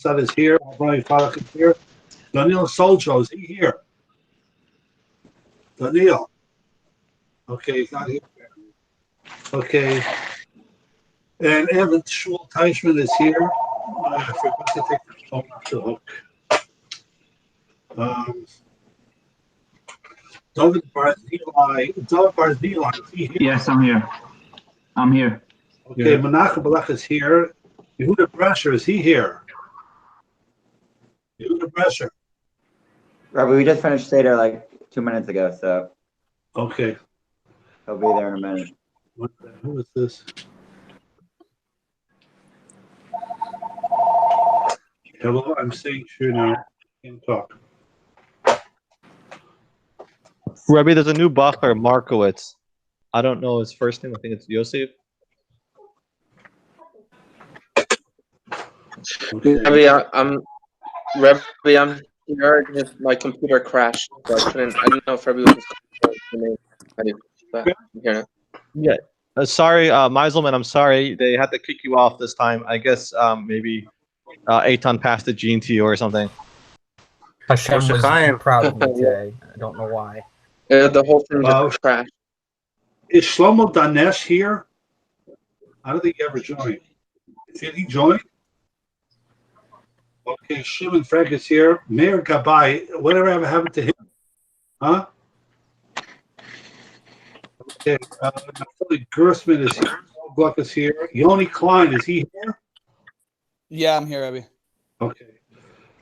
Mifsad is here. Avrami Falak is here. Daniel Soljo, is he here? Daniel. Okay, he's not here. Okay. And Evan Shul Teichman is here. I forgot to take the phone off the hook. David Barzilai, is he here? Yes, I'm here. I'm here. Okay, yeah. Menachem Balech is here. Yehuda Brescher, is he here? Yehuda Brescher. Rabbi, we just finished Seder like 2 minutes ago, so. Okay. He'll be there in a minute. Who is this? Hello, I'm saying sure now. I can't talk. Rabbi, there's a new Bacher, Markowitz. I don't know his first name. I think it's Yosef. Okay. Rabbi, I'm here. Just my computer crashed, so I didn't know if Rabbi was calling me. But I'm here now. Yeah. Sorry, Meiselman, I'm sorry. They had to kick you off this time. I guess maybe Eitan passed the gene to you or something. Hashem was proud of me today. I don't know why. The whole thing just crashed. Is Shlomo Danesh here? I don't think he ever joined. Did he join? Okay, Shimon Frank is here. Mayor Gabay, whatever happened to him? Huh? Okay, Naftali Gersman is here. Gluck is here. Yoni Klein, is he here? Yeah, I'm here, Rabbi. Okay.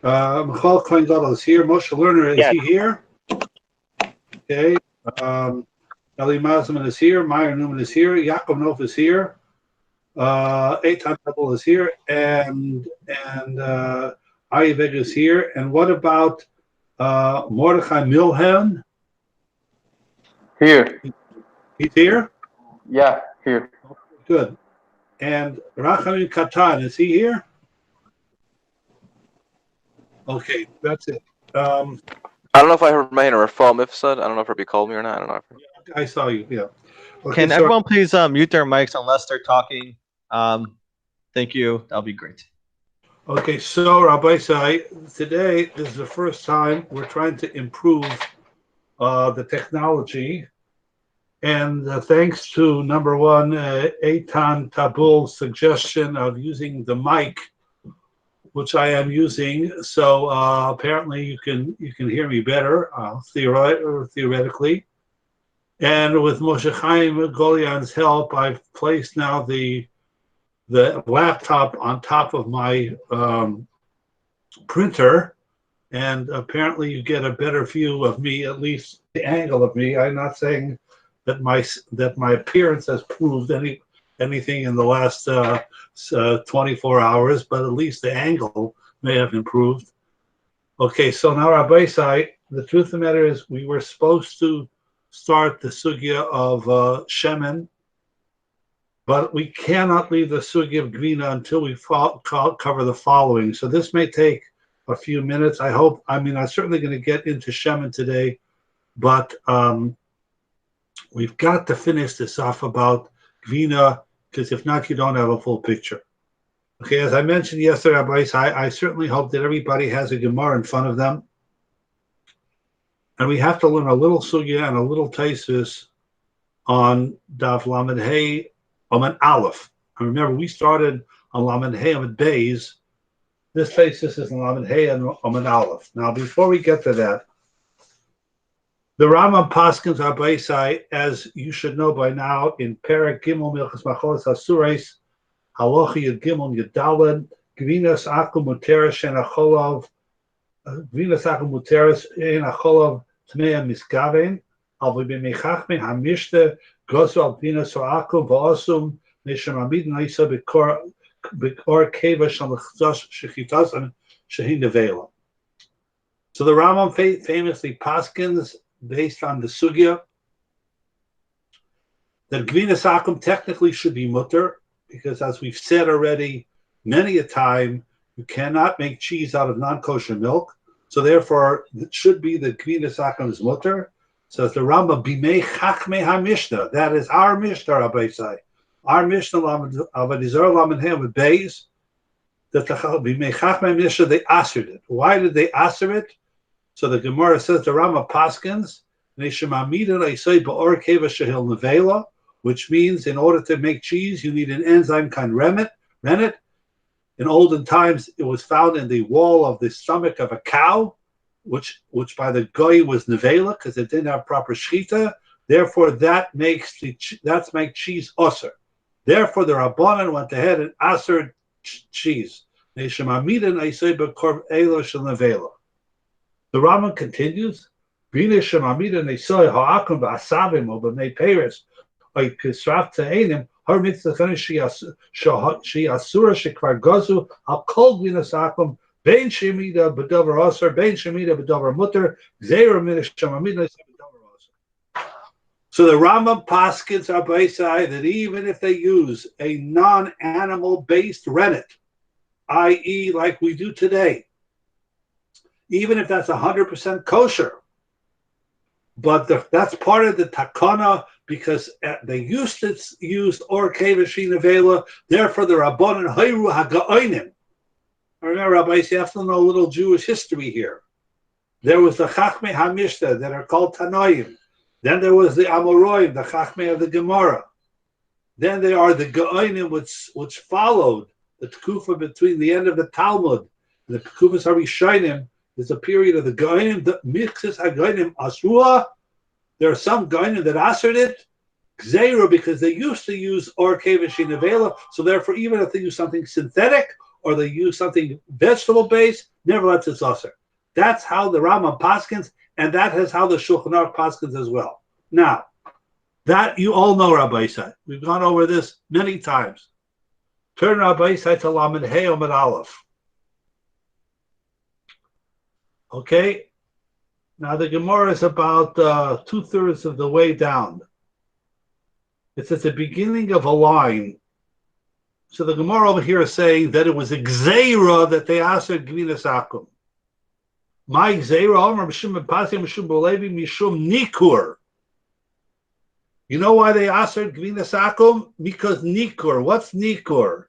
Michal Klein Gadol is here. Moshe Lerner, is he here? Okay. Eli Mazman is here. Meyer Newman is here. Yaakov Nof is here. Eitan Double is here. And Ayaveg is here. And what about Mordechai Milhan? Here. He's here? Yeah, here. Good. And Rachamin Katan, is he here? Okay, that's it. I don't know if I heard my name or Fall Mifsud. I don't know if Rabbi called me or not. I don't know. I saw you, yeah. Okay, Can everyone please mute their mics unless they're talking? Thank you. That'll be great. Okay, so Rabbi Sai, today this is the first time we're trying to improve the technology. And thanks to number one, Eitan Tabul's suggestion of using the mic, which I am using. So apparently you can hear me better, theoretically. And with Moshe Chaim Golian's help, I've placed now the laptop on top of my printer, and apparently you get a better view of me, at least the angle of me. I'm not saying that my appearance has proved anything in the last 24 hours, but at least the angle may have improved. Okay, so now Rabbi Sai, the truth of the matter is we were supposed to start the sugya of Shemen, but we cannot leave the sugya of Gvina until we cover the following. So this may take a few minutes. I'm certainly going to get into Shemen today, but we've got to finish this off about Gvina, because if not, you don't have a full picture. Okay, as I mentioned yesterday, Rabbi, I certainly hope that everybody has a Gemara in front of them. And we have to learn a little sugya and a little taisus on Daf Lamed Hey Amud Aleph. And remember, we started on Lamed Hey Amud Beis. This taisus is Lamed Hey and Amud Aleph. Now, before we get to that, the Rambam Paskins Rabbi Sai, as you should know by now, in Perek Gimel Milchas Macholas Hasurais, Halacha Yud Gimel Yudalad, Gvinas Akum Muteres Shenacholov, Gvinas Akum Muteres Enacholov Tmei Miskaven, Alvi B'Mechachme Hamishte Gosu Al Gvinas Akum V'Osum Neshamamid Naisa B'Kor Keva Shalachzos Shechitas and Shehin Nevela. So the Rambam famously Paskins, based on the sugya, that Gvinas Akum technically should be mutter, because as we've said already many a time, you cannot make cheese out of non-kosher milk. So therefore, it should be that Gvinas Akum is mutter. So the Rambam, Bimei Chachmei HaMishnah, that is our Mishnah, Rabbi Sai. Our Mishnah, Avodah Zarah Lamed Hey Amud Beis, that the Chachmei Mishnah they asered it. Why did they aser it? So the Gemara says the Rama Paskins, which means in order to make cheese, you need an enzyme called rennet. In olden times, it was found in the wall of the stomach of a cow, which by the goy was nevela because it didn't have proper shchita. Therefore, that makes cheese osir. Therefore, the Rabbanan went ahead and asered cheese. The Rambam continues. Her mitzvah she asura shekvar gozu al kol gvinasakum bein shemida b'davar aser bein shemida b'davar mutter zera minish shamamida b'davar aser. So the Rambam paskins abaisai that even if they use a non-animal based rennet, i.e., like we do today, even if that's 100% kosher, but that's part of the takana because they used to use or kevashin avela. Therefore, the rabbanon hayru haga'onim. Remember, rabbis, you have to know a little Jewish history here. There was the chachmei hamishta that are called tanoim. Then there was the amoroim, the chachmei of the Gemara. Then there are the ga'onim which followed the tekufa between the end of the Talmud and the tekufas harishonim. There's a period of the ga'onim, the mixes haga'onim asrua. There are some gainim that asered it, gzeira, because they used to use or kevashin avela. So therefore, even if they use something synthetic or they use something vegetable based, nevertheless it's aser. That's how the Rambam paskins, and that is how the Shulchan Aruch paskins as well. Now, that you all know, Rabbi Isai. We've gone over this many times. Turn Rabbi Isai to Lamed Hey Amud Aleph. Okay. Now the Gemara is about 2/3 of the way down. It's at the beginning of a line. So the Gemara over here is saying that it was a gzeira that they asked Gvinas Akum. My gzeira, Omer Mishum Pasi Mishum Bolevi Mishum Nikur. You know why they asked Gvinas Akum? Because Nikur. What's Nikur?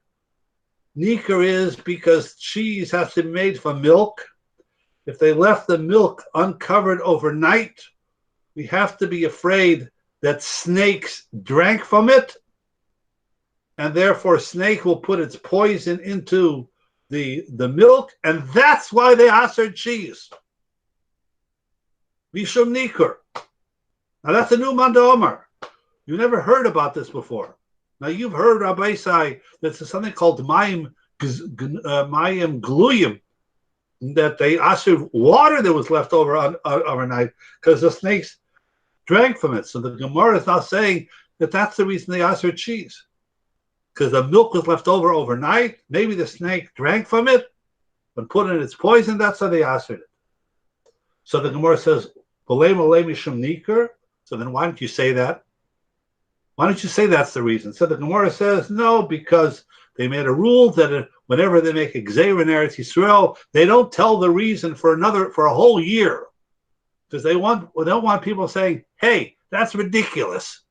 Nikur is because cheese has to be made from milk. If they left the milk uncovered overnight, we have to be afraid that snakes drank from it, and therefore snake will put its poison into the milk, and that's why they asered cheese. Mishum Nikur. Now that's a new Manda Omar. You never heard about this before. Now you've heard Rabbi Isai that there's something called Mayim Gluyim, that they asered water that was left over overnight because the snakes drank from it. So the Gemara is now saying that that's the reason they asered cheese, because the milk was left over overnight. Maybe the snake drank from it and put in its poison. That's how they asered it. So the Gemara says, so then why don't you say that? Why don't you say that's the reason? So the Gemara says, no, because they made a rule that whenever they make a gzeira in Eretz Yisrael, they don't tell the reason for a whole year, because they don't want people saying, "Hey, that's ridiculous."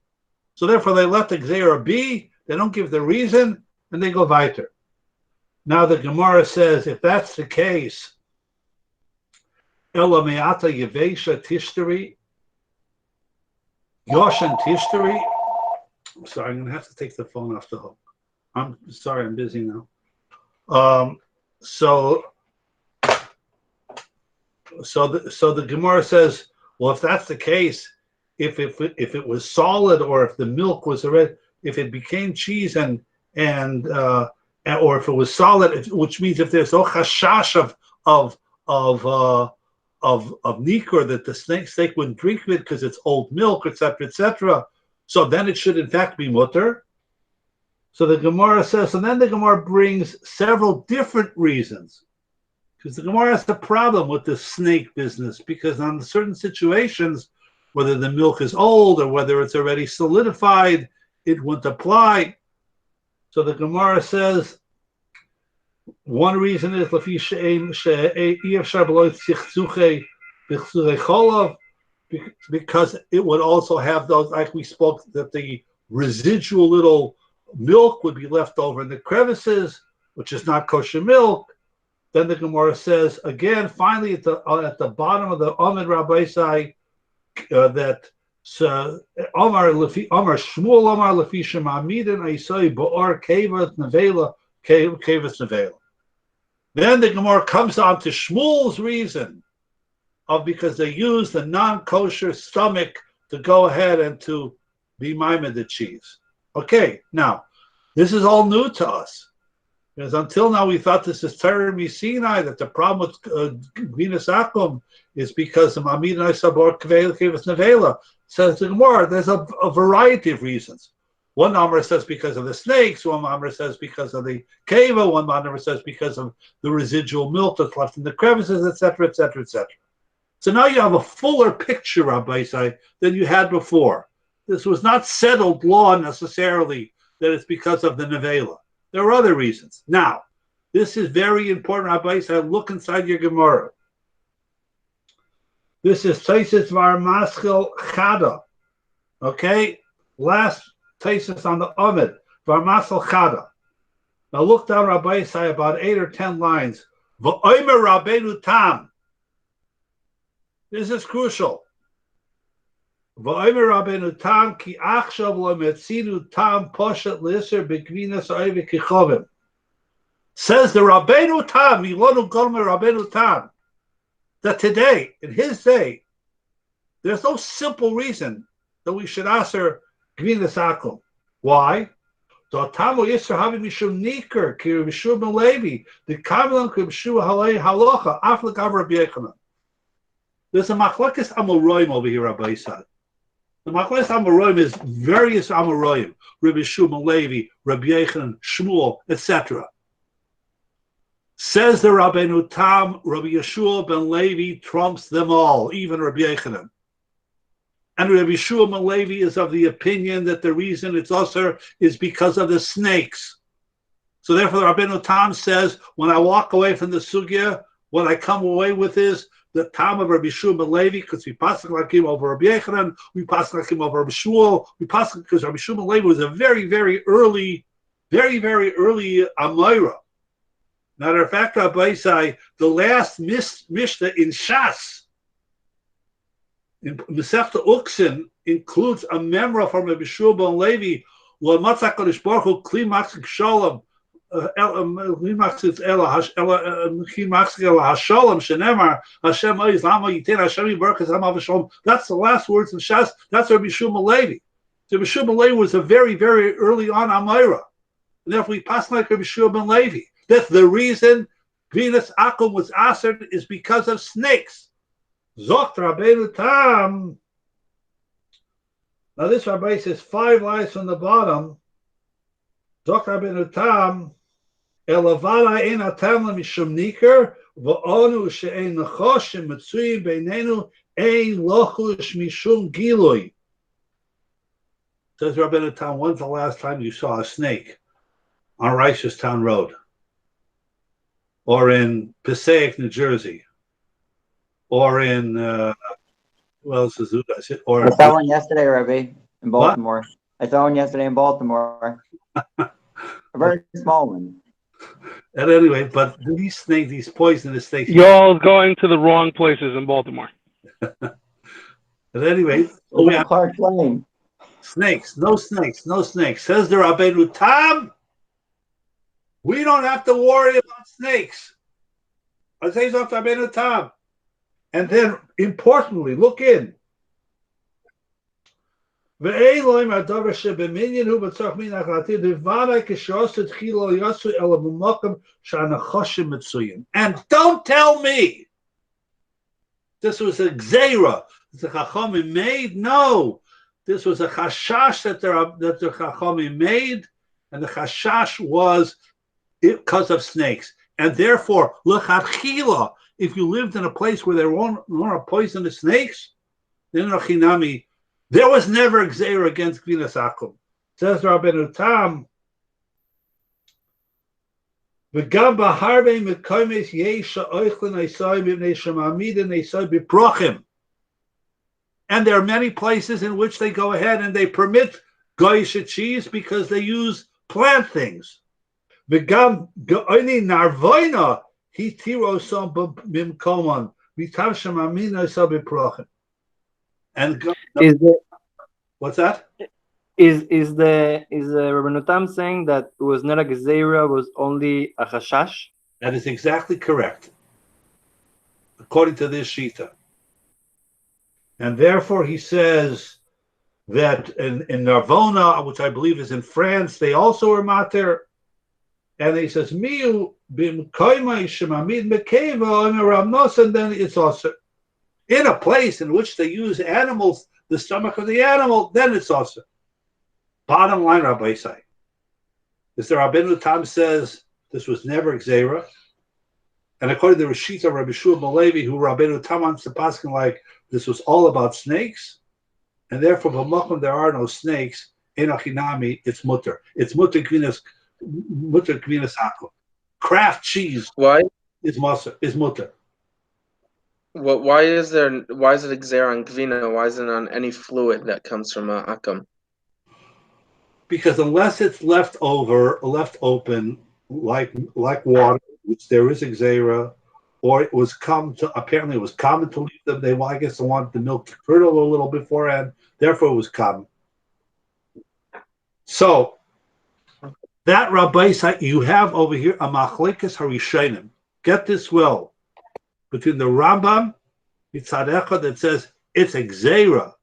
So therefore, they let the gzeira be. They don't give the reason, and they go weiter. Now the Gemara says, if that's the case, Ela me'ata yevesha tishtari, Yoshan tishtari. I'm sorry, I'm going to have to take the phone off the hook. I'm sorry, I'm busy now. So the Gemara says, well, if that's the case, if it was solid, or if the milk was already, if it became cheese or if it was solid, which means if there's no chashash of nikur, that the snake wouldn't drink it because it's old milk, etc., etc. So then it should in fact be mutter. So the Gemara says, and then the Gemara brings several different reasons, because the Gemara has a problem with the snake business, because on certain situations, whether the milk is old or whether it's already solidified, it wouldn't apply. So the Gemara says, one reason is because it would also have those, like we spoke, that the residual little milk would be left over in the crevices. which is not kosher milk, then the Gemara says again, finally at the bottom of the Amid Rabbi Sai, that Omar Shmuel Omar Lefi Shemamidin Aisai Ba'ar Kevas Nevela Kevas Nevela. Then the Gemara comes on to Shmuel's reason of because they use the non-kosher stomach to go ahead and to be maimed the cheese. Okay, now this is all new to us. Because until now we thought this is Torah Sinai, that the problem with Gvinas Akum is because the Mamid and Sabor Kevas Nevela. Says the Gemara, there's a variety of reasons. One Amr says because of the snakes, one Amr says because of the keva, one Amr says because of the residual milk that's left in the crevices, etc., etc., etc. So now you have a fuller picture, Rabbi Isai, than you had before. This was not settled law necessarily that it's because of the nevela. There are other reasons. Now, this is very important, Rabbi Isai. Look inside your Gemara. This is Taisis Var Maschil Chada. Okay? Last Taisis on the Amid. Var Maschil Chada. Now look down, Rabbi Isai, about 8 or 10 lines. V'omer Rabbeinu Tam. This is crucial. V'omer Rabbeinu Tam ki achshav lo metzinu tam poshet l'isser b'gvinas oive kichovim. Says the Rabbeinu Tam, Milonu Gomer Rabbeinu Tam, that today, in his day, there's no simple reason that we should answer Gvinas Akum. Why? There's a machlekes amoroim over here, Rabbi Yisad. The machlekes amoroim is various amoroim, Rabbi Shmuel Levi, Rabbi Yechanan, Shmuel, etc. Says the Rabbeinu Tam, Rabbi Yeshua ben Levi trumps them all, even Rabbi Yechanan. And Rabbi Yeshua ben Levi is of the opinion that the reason it's usher is because of the snakes. So therefore the Rabbeinu Tam says, when I walk away from the sugya, what I come away with is the Tam of Rabbi Yeshua ben Levi, because we pass like him over Rabbi Yechanan, we pass like him over Rabbi Shmuel, we pass because Rabbi Yeshua ben Levi was a very, very early Amoira. Matter of fact, Rabbi Isai, the last Mishnah in Shas, in Masechta Uksin, includes a memra from Rabbi Shua ben Levi, L'matzak Kodesh Baruch Hu Kli Matzik Shalom, Kli Matzik Ela Hashalom Shenemar Hashem Oiz Lama Yitin Hashem Yibarach Hashem Avashalom. That's the last words in Shas. That's Rabbi Shua ben Levi. So Rabbi Shua ben Levi was a very, very early on Amira. And therefore, we pass like Rabbi Shua ben Levi. That's the reason Gvinas Akum was answered is because of snakes. Zocht Rabbeinu Tam. Now this Rabbi says 5 lines from the bottom. Zocht Rabbeinu Tam. Elavana ein atam mishum niker v'onu she'ein nechoshim mitzuyim beinenu ein lochush mishum gilui. Says Rabbeinu Tam, when's the last time you saw a snake on Reisterstown Road? Or in Passaic, New Jersey, or in what else is it? Or I saw one yesterday, Rabbi, in Baltimore. What? I saw one yesterday in Baltimore. A very small one. And anyway, but these snakes, these poisonous snakes. You're all going to the wrong places in Baltimore. But anyway, we have Clark Lane. Snakes, no snakes, no snakes. Says the Rabbeinu Tam. We don't have to worry about snakes. And then, importantly, look in. And don't tell me this was a gzeira the Chachamim made. No, this was a chashash that the Chachamim made, and the chashash was because of snakes. And therefore, l'chadchila, if you lived in a place where there weren't poisonous snakes, then Rachinami, there was never gzeira against Gvinas Akum. Says Rabbeinu Tam, v'gam b'harvei mekomes yesha oichlin eisai b'nei shemamidin eisai b'prochim. And there are many places in which they go ahead and they permit goyish cheese because they use plant things. V'gam ge'oni narvoina he tiro som b'mkomon v'tav shemamina so b'prochen. And Is the what's that? is the Rabbeinu Tam saying that it was not a gezerah, was only a chashash? That is exactly correct, according to this shita. And therefore, he says that in Narbona, which I believe is in France, they also are mater. And he says, "Miu b'mkoymai shemamid mekeva," and then it's also in a place in which they use animals, the stomach of the animal, then it's also. Bottom line, Rabbi Isai, is the Rabbeinu Tam says this was never Gzeira. And according to the Rishita Rabbi Shua Malevi, who Rabbeinu Tam wants to paskin like this was all about snakes, and therefore b'makom there are no snakes. Enochinami, it's mutter. It's mutter kvinas hako. Kraft cheese. Why? Is mutter. Why is it Gzeira on Gvina? Why isn't it on any fluid that comes from Akam? Because unless it's left open, like water, which there is Gzeira, or it was apparently it was common to leave them. I guess they wanted the milk to curdle a little beforehand, therefore it was common. So that Rabbi you have over here a machlekes harishonim. Get this well. Between the Rambam, Mitzadecha, that says it's a Gzeira,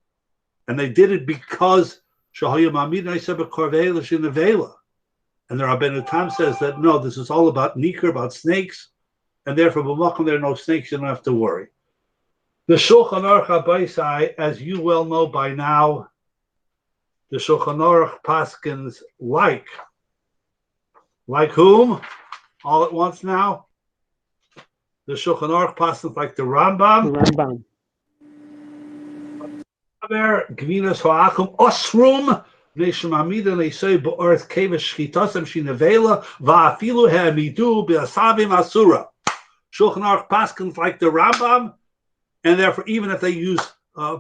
and they did it because Shahaya Mamid Naisaba Korvei L'Shinavela. And the Rabbeinu Tam says that no, this is all about Niker, about snakes, and therefore b'makom there are no snakes, you don't have to worry. The Shulchan Aruch HaBaisai, as you well know by now, the Shulchan Aruch paskins like whom? All at once now? The Shulchan Aruch paskins like the Rambam. Gvinas Ho'achum Osrum Neshmamida Nesei Ba'orth Kevish Shchitasam Shinavela Va'afilu Ha'amidu Be'asavim Asura. Shulchan Aruch paskins like the Rambam, and therefore even if they use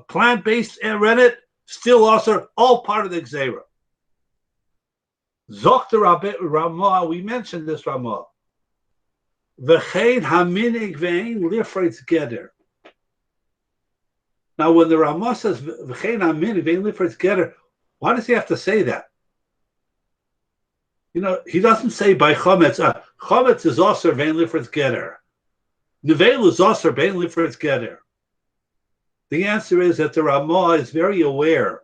plant-based rennet, still also all part of the Gzeira. Zokter Ramah, we mentioned this Ramah. V'chein haminig ve'ein lifreitz geder. Now, when the Ramah says v'chein haminig ve'ein lifreitz geder, why does he have to say that? You know, he doesn't say by chometz. Chometz is also ve'ein lifreitz geder. Nevel is also ve'ein lifreitz geder. The answer is that the Ramah is very aware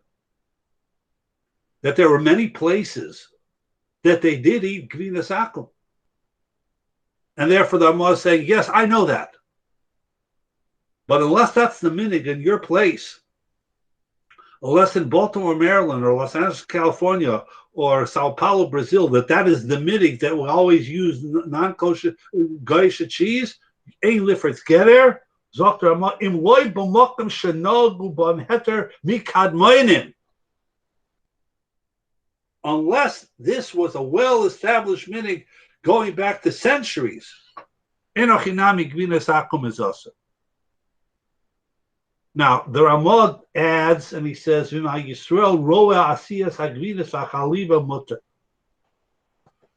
that there were many places that they did eat gvinas akum. And therefore the Ramah is saying, yes, I know that. But unless that's the minig in your place, unless in Baltimore, Maryland, or Los Angeles, California, or Sao Paulo, Brazil, that is the minig that we always use non-kosher goyish cheese, ein lifritz gerer, Zokt Ramah, im loy b'mokim shenogu b'mheter mikadmoinim. Unless this was a well-established minig going back to centuries, enochinami gvinas akum is also. Now, the Ramah adds, and he says, Yisrael roa asiyas hagvinas achaliva mutter.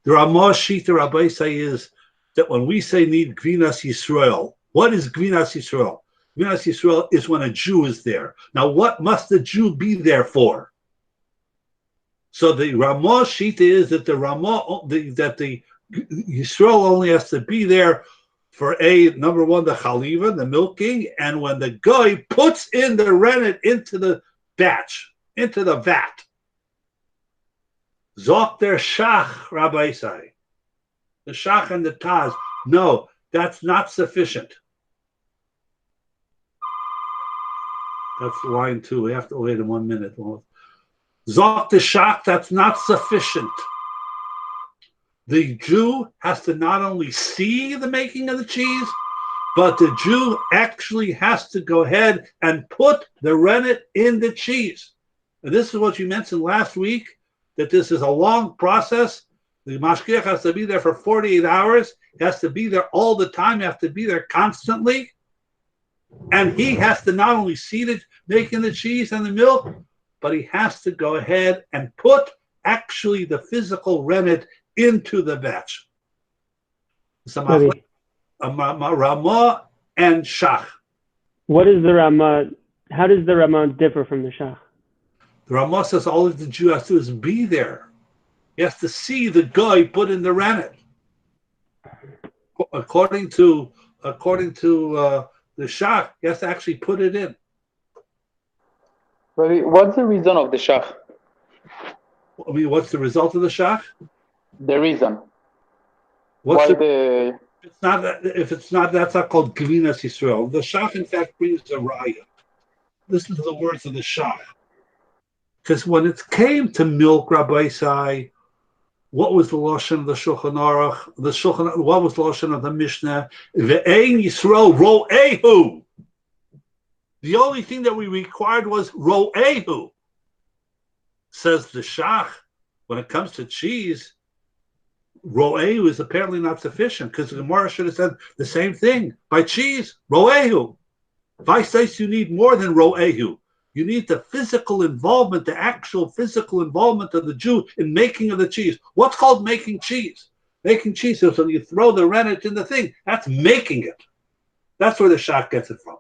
The Ramah Shita Rabbi say is that when we say need gvinas Yisrael, what is gvinas Yisrael? Gvinas Yisrael is when a Jew is there. Now, what must the Jew be there for? So the Ramah Shita is that the Yisrael only has to be there for number one, the chaliva, the milking, and when the guy puts in the rennet into the batch, into the vat. Zok der shach, Rabbi say. The shach and the taz. No, that's not sufficient. That's line 2. We have to wait 1 minute. Zok the shach, that's not sufficient. The Jew has to not only see the making of the cheese, but the Jew actually has to go ahead and put the rennet in the cheese. And this is what you mentioned last week, that this is a long process. The mashgiach has to be there for 48 hours. He has to be there all the time. He has to be there constantly. And he has to not only see the making the cheese and the milk, but he has to go ahead and put actually the physical rennet into the batch. So Rabbi, Ramah and Shach. what is the Ramah? How does the Ramah differ from the Shach? The Ramah says all the Jew has to do is be there. He has to see the guy put in the rennet. According to the Shach, he has to actually put it in. Rabbi, what's the reason of the shach? I mean, what's the result of the Shach? The reason. What's Why the? It's not. If it's not, that's not called Gvinas Yisrael. The Shach, in fact, brings a raya. Listen to the words of the Shach. Because when it came to milk, Rabbi Isai, what was the lashon of the Shulchan Aruch? What was the lashon of the Mishnah? Ve'ein Yisrael ro'ehu. The only thing that we required was ro'ehu. Says the Shach. When it comes to cheese, ro'ehu is apparently not sufficient because the Gemara should have said the same thing. By cheese, ro'ehu. Vaisais, you need more than ro'ehu. You need the physical involvement, the actual physical involvement of the Jew in making of the cheese. What's called making cheese? Making cheese is when you throw the rennet in the thing. That's making it. That's where the Shach gets it from.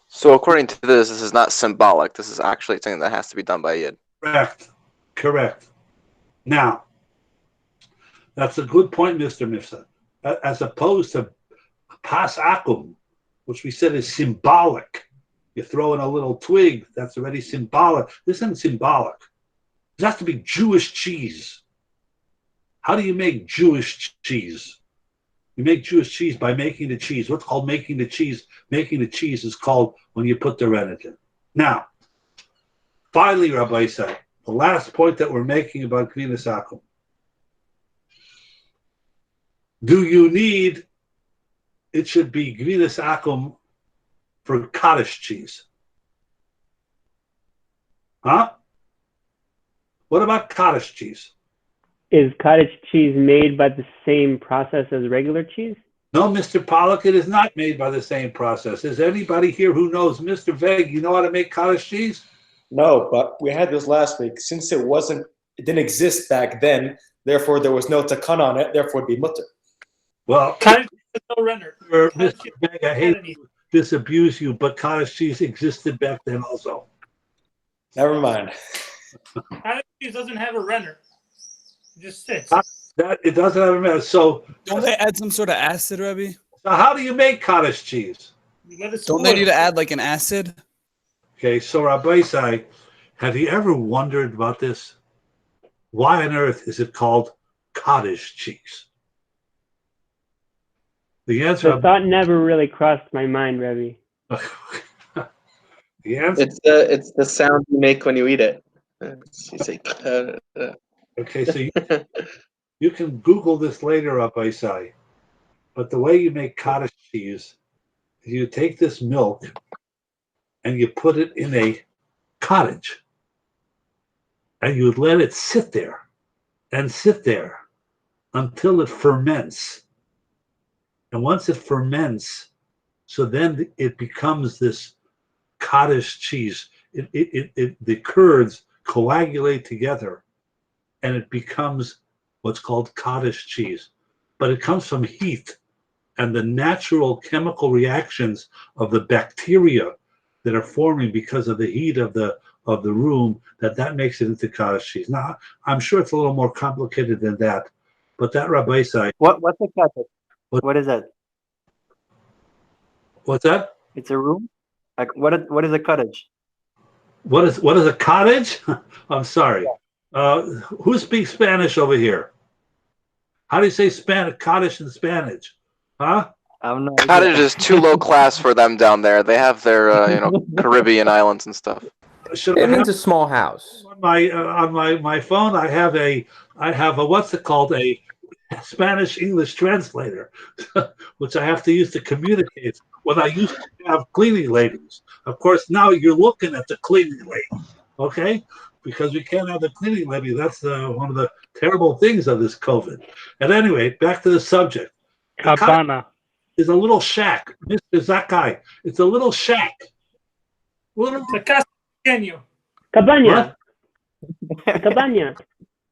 So according to this is not symbolic. This is actually something that has to be done by Yid. Correct. Now, that's a good point, Mr. Mifsad. As opposed to pas akum, which we said is symbolic. You throw in a little twig, that's already symbolic. This isn't symbolic. It has to be Jewish cheese. How do you make Jewish cheese? You make Jewish cheese by making the cheese. What's called making the cheese? Making the cheese is called when you put the rennet in. Now, finally, Rabbi said, the last point that we're making about Gvinas Akum. Do you need, it should be Gvinas Akum for cottage cheese. Huh? What about cottage cheese? Is cottage cheese made by the same process as regular cheese? No, Mr. Pollock, it is not made by the same process. Is anybody here who knows? Mr. Veg, you know how to make cottage cheese? No, but we had this last week. Since it didn't exist back then, therefore there was no takan on it, therefore it'd be mutter. Well, cottage cheese is no renner. Mr. Veg, I hate to disabuse you, but cottage cheese existed back then also. Never mind. Cottage cheese doesn't have a renner. It just sits. It doesn't have a mess. So don't they add some sort of acid, Rebbe? So how do you make cottage cheese? Don't they need to add like an acid? Okay, so Rabbi Isai, have you ever wondered about this? Why on earth is it called cottage cheese? The answer. The thought never really crossed my mind, Rebbe. The answer. It's the sound you make when you eat it. You say. Okay, so you can Google this later, Rabbi Isai. But the way you make cottage cheese is you take this milk and you put it in a cottage and you let it sit there until it ferments. And once it ferments, so then it becomes this cottage cheese. The curds coagulate together and it becomes what's called cottage cheese. But it comes from heat and the natural chemical reactions of the bacteria that are forming because of the heat of the room, that makes it into cottage cheese. Now, I'm sure it's a little more complicated than that, but that Rabbi Isai. What's a cottage? What is that? What's that? It's a room? Like what is a cottage? What is a cottage? I'm sorry. Yeah. Who speaks Spanish over here? How do you say cottage in Spanish? Huh? Cottage is too low class for them down there. They have their Caribbean islands and stuff. It means a small house. On my phone, I have a what's it called, a Spanish English translator, which I have to use to communicate. When I used to have cleaning ladies, of course now you're looking at the cleaning lady, okay? Because we can't have the cleaning lady. That's one of the terrible things of this COVID. At any rate, back to the subject. Cabana is a little shack, Mr. Zakai. It's a little shack. Cabana. Cabana.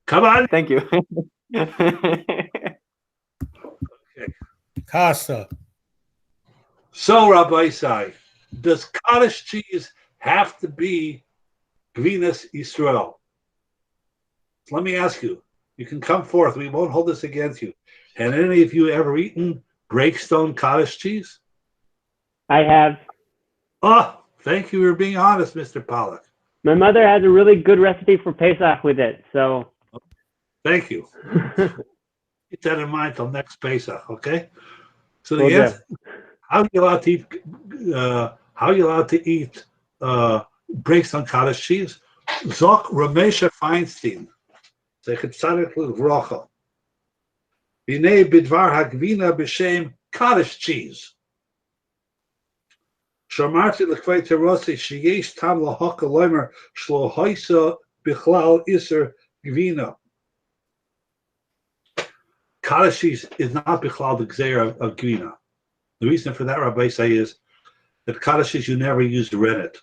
Cabana. Thank you. Casa. So, Rabbi Isai, does cottage cheese have to be Gvinas Yisrael? Let me ask you. You can come forth. We won't hold this against you. Have any of you ever eaten breakstone cottage cheese? I have. Oh, thank you for being honest, Mr. Pollack. My mother has a really good recipe for Pesach with it, so. Thank you. Keep that in mind till next Pesach, okay? So the Will do. answer, how are you allowed to eat? How are you allowed to eat breakstone cottage cheese? Zok Ramesha Feinstein. Zeichetzadik L'Vrocha. B'nei bidvar hagvina b'shem cottage cheese. Shamarti l'kvei terosi sheyesh tam lahaka loimer shlo hoisa bichlal iser gvina. Cottage cheese is not bichlal the gzeira of gvina. The reason for that, Rabbi say, is that cottage cheese you never used rennet,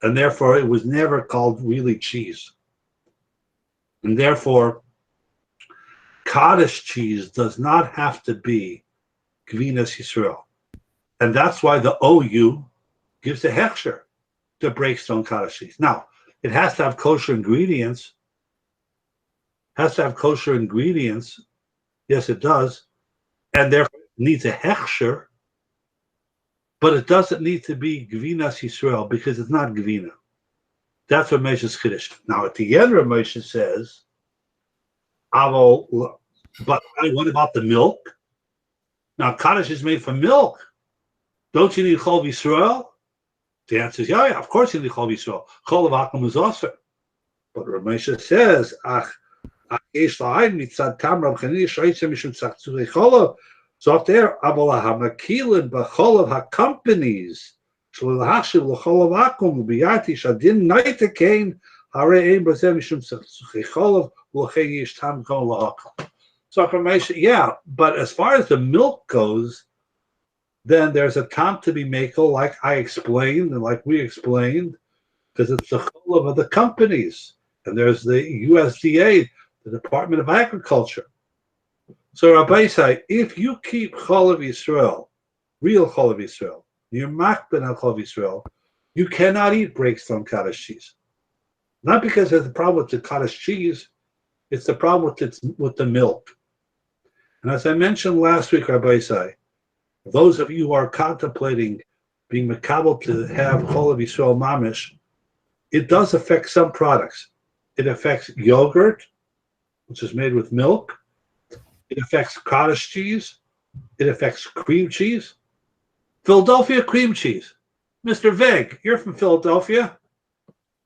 and therefore it was never called really cheese. And therefore, cottage cheese does not have to be Gvinas Yisrael. And that's why the OU gives a hechsher to breakstone cottage cheese. Now, it has to have kosher ingredients. Yes, it does. And therefore it needs a hechsher. But it doesn't need to be Gvinas Yisrael because it's not Gvina. That's what Moshe's Chiddush. Now, at the end, Moshe says, but what about the milk? Now, cottage is made from milk. Don't you need Chol Yisrael? The answer is, yeah, of course you need Chol Yisrael. Chol of Akum is also. But Moshe says, so up there, Abola Hamakilin, Bacholov HaCompanies. So yeah, but as far as the milk goes, then there's a tam to be makel, like I explained and like we explained, because it's the cholav of the companies, and there's the USDA, the Department of Agriculture. So Rabbi say, if you keep cholav Yisrael, real cholav Yisrael, you're makben al cholav Yisrael, you cannot eat breakstone cottage cheese. Not because there's a problem with the cottage cheese, it's the problem with the milk. And as I mentioned last week, Rabbi Isai, those of you who are contemplating being makabel to have cholav Yisrael mamish, it does affect some products. It affects yogurt, which is made with milk. It affects cottage cheese. It affects cream cheese. Philadelphia cream cheese. Mr. Veg, you're from Philadelphia.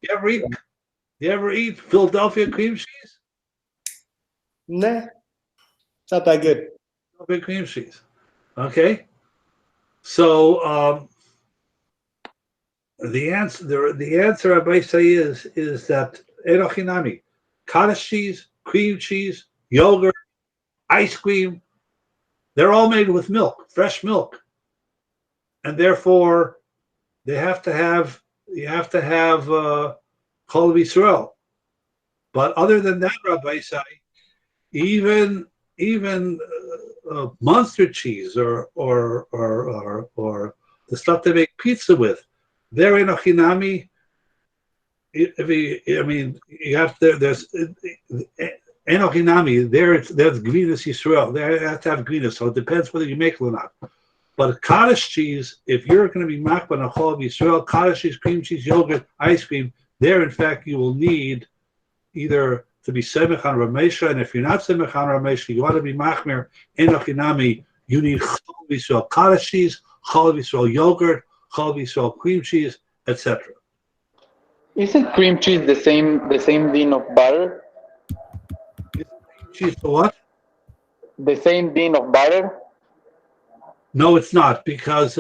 You ever eat Philadelphia cream cheese? Nah, it's not that good. Philadelphia cream cheese. Okay. So the answer I might say is that erochinami, cottage cheese, cream cheese, yogurt, ice cream, they're all made with milk, fresh milk, and therefore you have to have cholav Yisrael. But other than that, Rabbi say, even monster cheese or the stuff they make pizza with, they're in ochinami. You have to. There's enochinami. There's gvinas Yisrael. They have to have gvinas, so it depends whether you make it or not. But cottage cheese, if you're going to be makban a cholav Yisrael, cottage cheese, cream cheese, yogurt, ice cream, there in fact you will need either to be semech on Ramesha, and if you're not semech on Ramesha, you want to be machmir enochinami. You need cholav Yisrael cottage cheese, cholav Yisrael yogurt, cholav Yisrael cream cheese, etc. Isn't cream cheese the same bean of butter? Cheese for what? The same bean of butter? No, it's not, because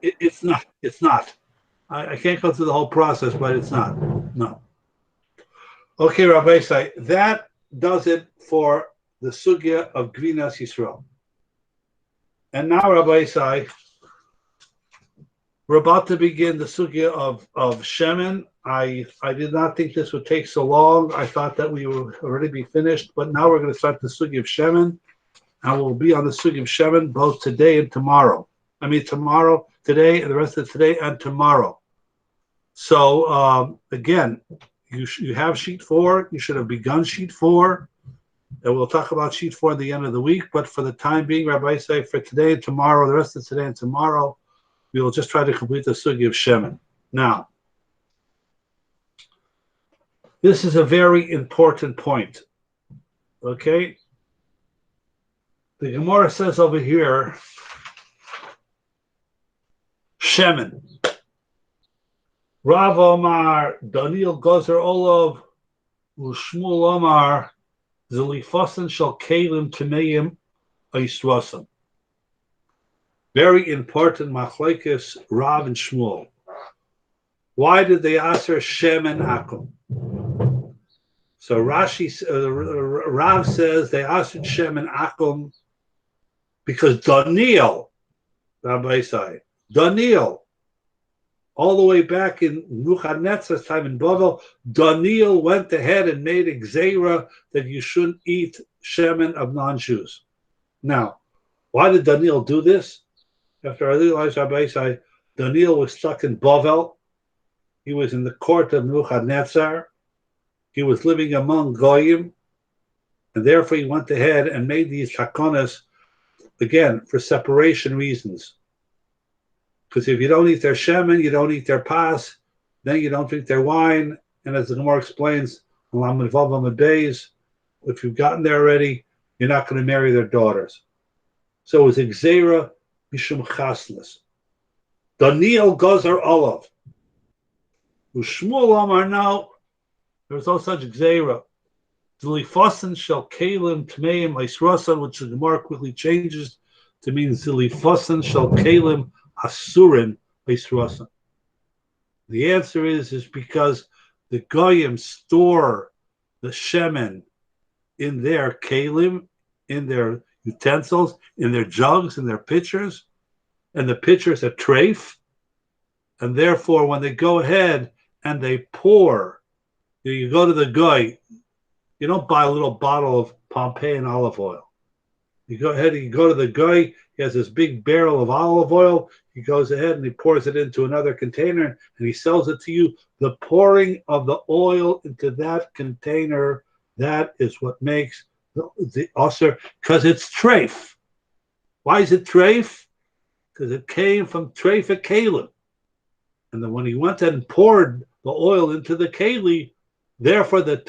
it's not. It's not. I can't go through the whole process, but it's not. No. Okay, Rabbi Isai, that does it for the sugya of Gvinas Yisrael. And now, Rabbi Isai, We're about to begin the sugya of Shemen. I did not think this would take so long. I thought that we would already be finished, but now we're going to start the sugya of Shemen, and we'll be on the sugya of Shemen both today and tomorrow. I mean tomorrow, today, and the rest of today and tomorrow. So again, you have sheet 4. You should have begun sheet 4. And we'll talk about sheet 4 at the end of the week. But for the time being, Rabbi say for today and tomorrow, the rest of today and tomorrow, we will just try to complete the sugya of Shemen. Now, this is a very important point. Okay? The Gemara says over here, Shemen. Rav Omar, Daniel Gozer Olav, Ushmul Omar, Zilifasan shall Kalim Tameim Aisrasan. Very important machlekes Rav and Shmuel. Why did they answer Shemen Akum? So Rashi, Rav says they answered Shemen Akum because Daniel, Rabbi Sai, Daniel, all the way back in Nebuchadnezzar's time in Babel, Daniel went ahead and made a gzeira that you shouldn't eat shemen of non-Jews. Now, why did Daniel do this? After I realized Rabbi Sai, Daniel was stuck in Babel. He was in the court of Nebuchadnezzar. He was living among Goyim, and therefore he went ahead and made these takonas, again, for separation reasons. Because if you don't eat their shemen, you don't eat their pas, then you don't drink their wine. And as the Gemara explains, if you've gotten there already, you're not going to marry their daughters. So it was Xera Mishum Chasnas. Daniel Gozer Olav. Ushmul Amar now, there was no such Xera. Zilifasan shall Kalim Tmeim Aisrasan, which the Gemara quickly changes to mean Zilifasan shall Kalim Asurin Aisrasan. The answer is because the Goyim store the shemen in their kalim, in their utensils, in their jugs, in their pitchers, and the pitchers are treif, and therefore when they go ahead and they pour, you go to the Goy, you don't buy a little bottle of Pompeian olive oil. You go ahead and you go to the Goy, he has this big barrel of olive oil, he goes ahead and he pours it into another container and he sells it to you. The pouring of the oil into that container, that is what makes the usher, because it's treif. Why is it treif? Because it came from treif kalim. And then when he went and poured the oil into the keli, therefore the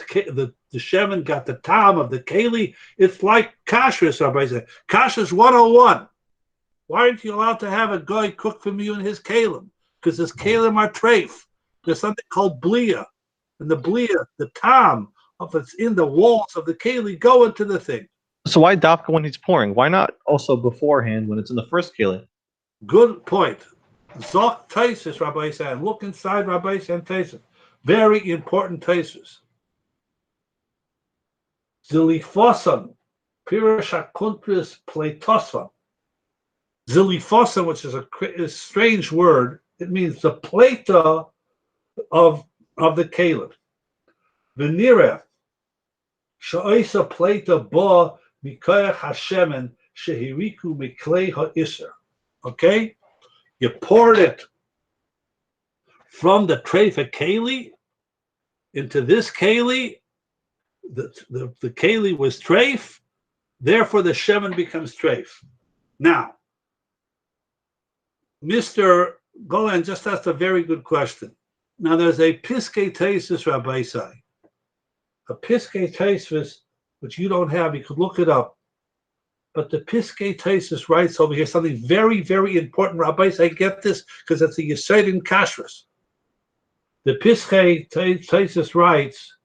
shemen got the tam of the keli. It's like kashrus, Rabbi said. Kashrus 101. Why aren't you allowed to have a guy cook for you in his kalim? Because his kalim are treif. There's something called blia. And the blia, the tam, if it's in the walls of the keli, go into the thing. So why dafka when he's pouring? Why not also beforehand when it's in the first keli? Good point. Zok Taisus, Rabbi said. Look inside Rabbi and Taisus. Very important Taisus. Zilifosan, Pirush HaKuntris Pleitosvan. Zilifosan, which is a strange word, it means the plata of the caliph. V'nireh, she'oisa plata ba mikoyach hashemen shehiriku miklei ha'isser. Okay? You poured it from the treif keli into this keli. The keli was treif, therefore the shemen becomes treif. Now, Mr. Golan just asked a very good question. Now, there's a Piskei Teisus Rabbi Sai. A Piskei Teisus, which you don't have, you could look it up. But the Piskei Teisus writes over here something very, very important. Rabbi Sai, get this because it's a Yesod in Kashrus. The Piskei Teisus writes,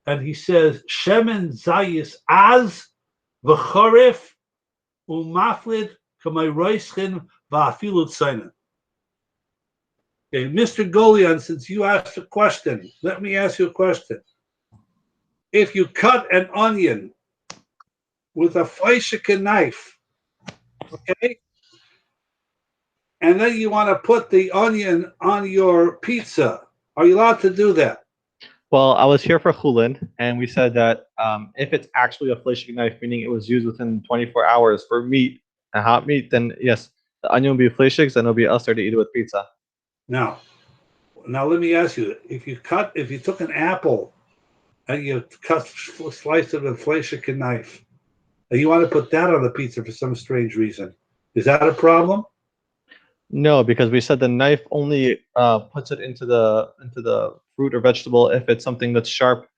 and he says, Shemen Zayis Az v'chorif umaflid kamay roischin va'afilut seinen. Okay, Mr. Golian, since you asked a question, let me ask you a question. If you cut an onion with a fleischiken knife, okay, and then you want to put the onion on your pizza. Are you allowed to do that? Well, I was here for Chulin, and we said that if it's actually a fleshig knife, meaning it was used within 24 hours for meat and hot meat, then yes, the onion will be fleshig, and it'll be usher to eat it with pizza. Now let me ask you: if you took an apple and you sliced it with a fleshig knife, and you want to put that on the pizza for some strange reason, is that a problem? No, because we said the knife only puts it into the fruit or vegetable if it's something that's sharp.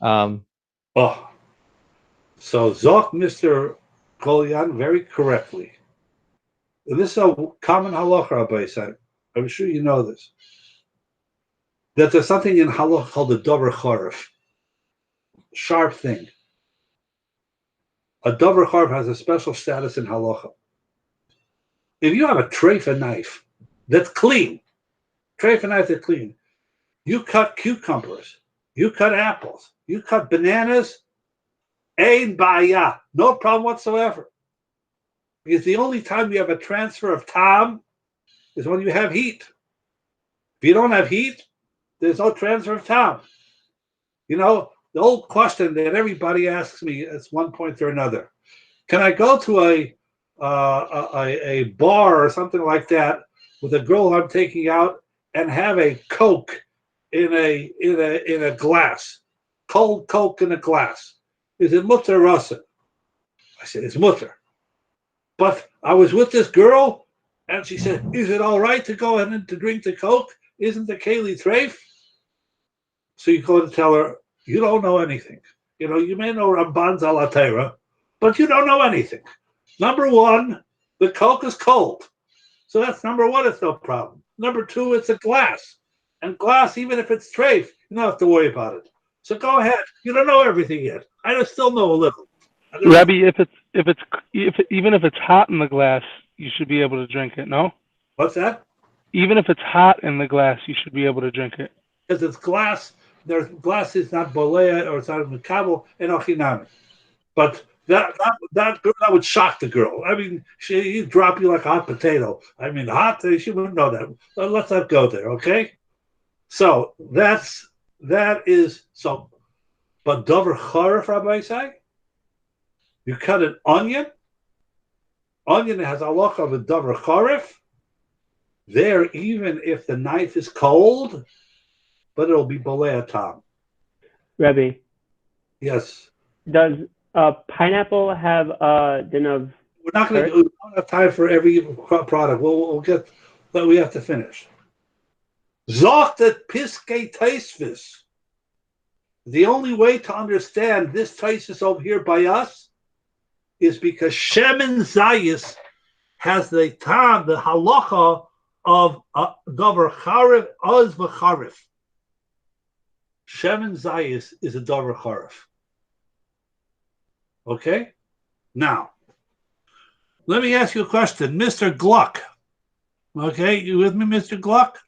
So Zok, Mr. Kolyan, very correctly. This is a common halacha, Rabbi said. I'm sure you know this. That there's something in halacha called the dover charif, sharp thing. A dover charif has a special status in halacha. If you have a treifa knife that's clean, you cut cucumbers, you cut apples, you cut bananas, ein baya, no problem whatsoever. Because the only time you have a transfer of tam is when you have heat. If you don't have heat, there's no transfer of tam. You know, the old question that everybody asks me at one point or another: can I go to a bar or something like that with a girl I'm taking out and have a Coke in a glass, cold Coke in a glass? Is it mutter or asur? I said it's mutter. But I was with this girl, and she said, "Is it all right to go ahead and to drink the Coke? Isn't the keli treif?" So you go to tell her, "You don't know anything. You know, you may know Ramban Zalatera, but you don't know anything. Number one, the Coke is cold. So that's number one, it's no problem. Number two, it's a glass. And glass, even if it's treif, you don't have to worry about it. So go ahead. You don't know everything yet. I still know a little." Rabbi, even if it's hot in the glass, you should be able to drink it. No. What's that? Even if it's hot in the glass, you should be able to drink it. Because it's glass. There's glass is not bolea or it's not mekabel and ochinami. But that would shock the girl. I mean, she'd drop you like a hot potato. I mean, she wouldn't know that. Let's not go there, okay? So that is so. But dover charif, Rabbi say, you cut an onion. Onion has a halacha of a dover charif. There, even if the knife is cold, but it'll be bolea tam. Rebbe. Yes. Does pineapple have din of? We're not going to. We don't have time for every product. We'll get, but we have to finish. Zochet piske taisvis. The only way to understand this taisvis over here by us is because shemen zayis has the tam, the halacha of davar charif az v'charif. Shemen zayis is a davar charif. Okay? Now, let me ask you a question. Mr. Gluck. Okay, you with me, Mr. Gluck?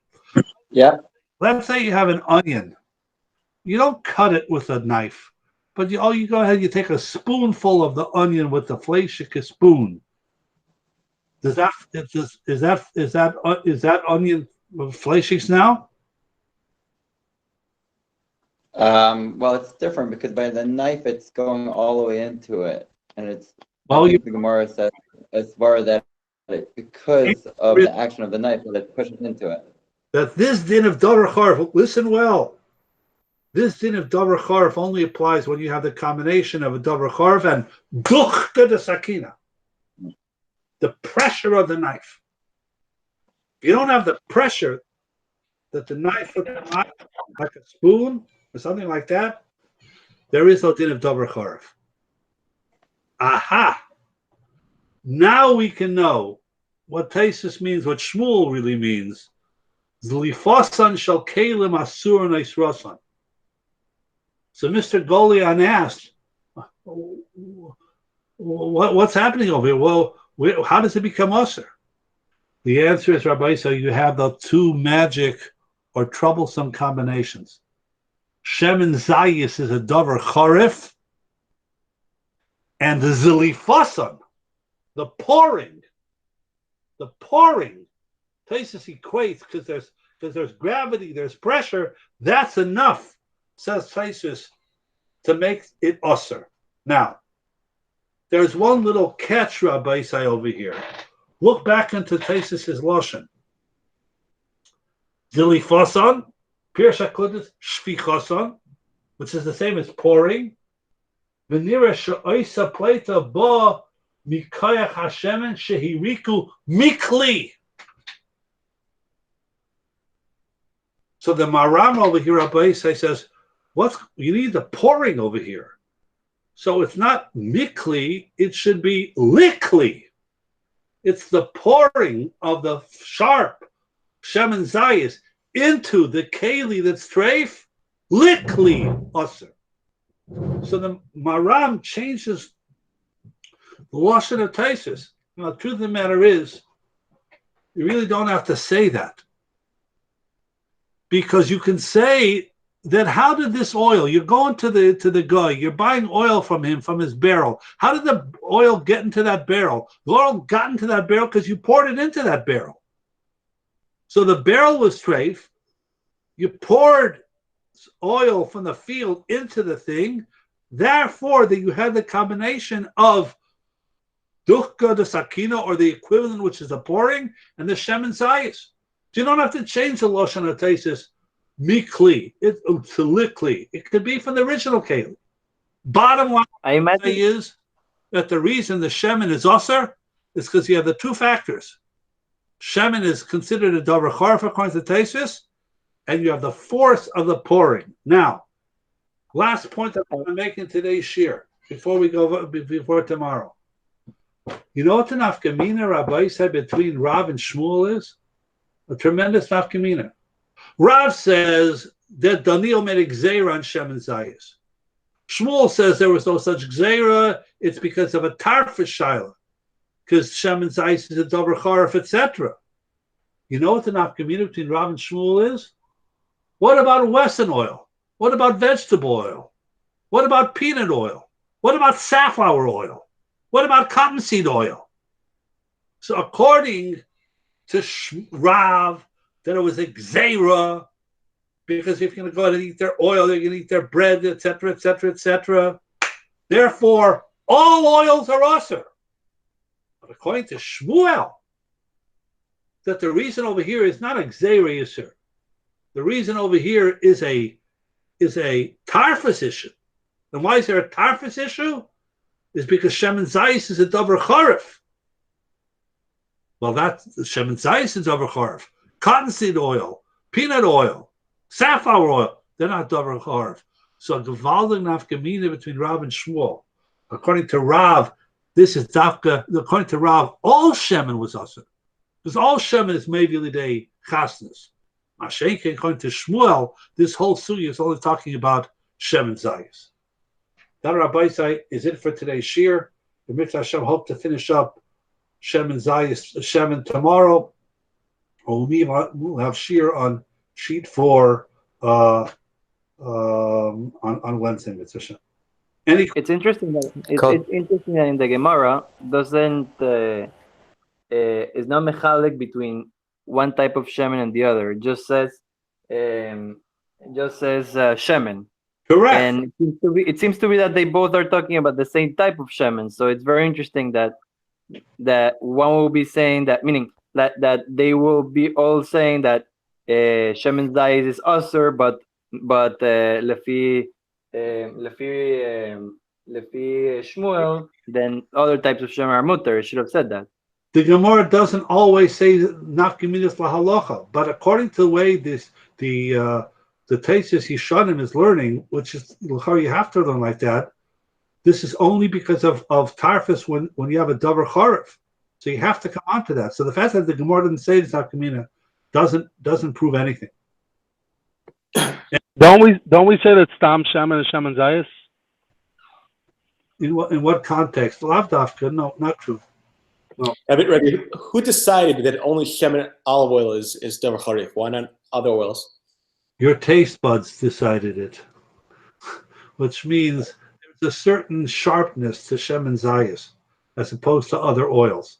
Yeah. Let's say you have an onion. You don't cut it with a knife, but you go ahead, you take a spoonful of the onion with the fleshik spoon. Is that onion fleshiks now? Well, it's different because by the knife, it's going all the way into it, and it's. Well, I think the Gemara says as far that because of the action of the knife, that it pushes into it. That this din of davar charif, listen well. This din of davar charif only applies when you have the combination of a davar charif and duchta de sakina, the pressure of the knife. If you don't have the pressure that the knife would come out like a spoon or something like that, there is no din of davar charif. Aha! Now we can know what Taisus means, what Shmuel really means. Zlifasan shal kelim asur neisrasan. So Mr. Golian asked, what's happening over here? Well, how does it become usher? The answer is, Rabbi, so you have the two magic or troublesome combinations. Shemen zayis is a davar charif, and the zilifasan, the pouring Taisus equates because there's gravity, there's pressure. That's enough, says Taisus, to make it usher. Now, there's one little catch, Rabbi Isai, over here. Look back into Taisus's lashon. Zilifason, Pirsha Kodesh Shvichason, which is the same as pouring. V'nira she'oisa pleta ba mikayach hashemen shehiriku mikli. So the Maram over here, Rabbi Isai, says, you need the pouring over here. So it's not mikli, it should be likli. It's the pouring of the sharp shemen zayis into the keli that's treif, likli usher. So the Maram changes the lashon of Taisus. Now, the truth of the matter is, you really don't have to say that, because you can say that how did this oil? You're going to the guy, you're buying oil from him from his barrel. How did the oil get into that barrel? The oil got into that barrel because you poured it into that barrel. So the barrel was treif. You poured oil from the field into the thing. Therefore, that you had the combination of duchka, the sakina, or the equivalent, which is the pouring, and the shemen zayis. So you don't have to change the lashon of Taisus. Mikli, to likli. It could be from the original keli. Bottom line is that the reason the shemen is usher is because you have the two factors. Shemen is considered a davar charif according to Taisus, and you have the force of the pouring. Now, last point that I'm going to make in today's shir before we go before tomorrow. You know what the nafkamina Rabbi said between Rav and Shmuel is? A tremendous nafkamina. Rav says that Daniel made a gzeira on Shemen Zayis. Shmuel says there was no such gzeira. It's because of a tarfa shaila, because Shemen Zayis is a davar charif, etc. You know what the nafkamina between Rav and Shmuel is? What about Wesson oil? What about vegetable oil? What about peanut oil? What about safflower oil? What about cottonseed oil? So according to Rav, that it was a gzeira, because if you're going to go ahead and eat their oil, they're going to eat their bread, etc., etc., etc. Therefore, all oils are usher. But according to Shmuel, that the reason over here is not a gzeira issue. The reason over here is a tarfus issue. And why is there a tarfus issue? Is because shemen zayis is a davar charif. Well, that's shemen zayis is davar charif. Cottonseed oil, peanut oil, safflower oil, they're not davar charif. So gewaldig nafkamina between Rav and Shmuel. According to Rav, this is dafka. According to Rav, all shemen was usher, because all shemen is maybe lidei chasnus. Mashenke, according to Shmuel, this whole sugya is only talking about shemen zayis. That Rabbi Isai is it for today's shir. The Mitzvah Hashem hope to finish up shemen zayis, shemen tomorrow. We'll have shir on sheet 4 on Wednesday. Mitzvah. It's interesting that it's interesting that in the Gemara doesn't is not mechalik between one type of shemen and the other. It just says shemen. Correct. And it seems to be that they both are talking about the same type of shemen. So it's very interesting that one will be saying that, meaning that they will be all saying that shemen zayis is usher, but lefi Shmuel, then other types of shemen are mutter. It should have said that. The Gemara doesn't always say nafkaminas lahalacha, but according to the way the Taisus Yishanim is learning, which is how you have to learn like that, this is only because of tarfus when you have a davar charif. So you have to come on to that. So the fact that the Gemara didn't say this nafkamina doesn't prove anything. Don't we say that stam shemen is shemen zayis? In what context? Lavdafka? No, not true. No. Rabbi, who decided that only shemen olive oil is davar charif? Why not other oils? Your taste buds decided it, which means there's a certain sharpness to shemen zayis as opposed to other oils.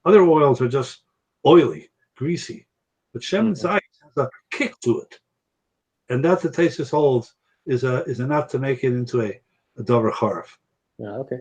Other oils are just oily, greasy. But Shemen Zayis has a kick to it, and that the Taisus holds is enough to make it into a davar charif. Yeah, okay.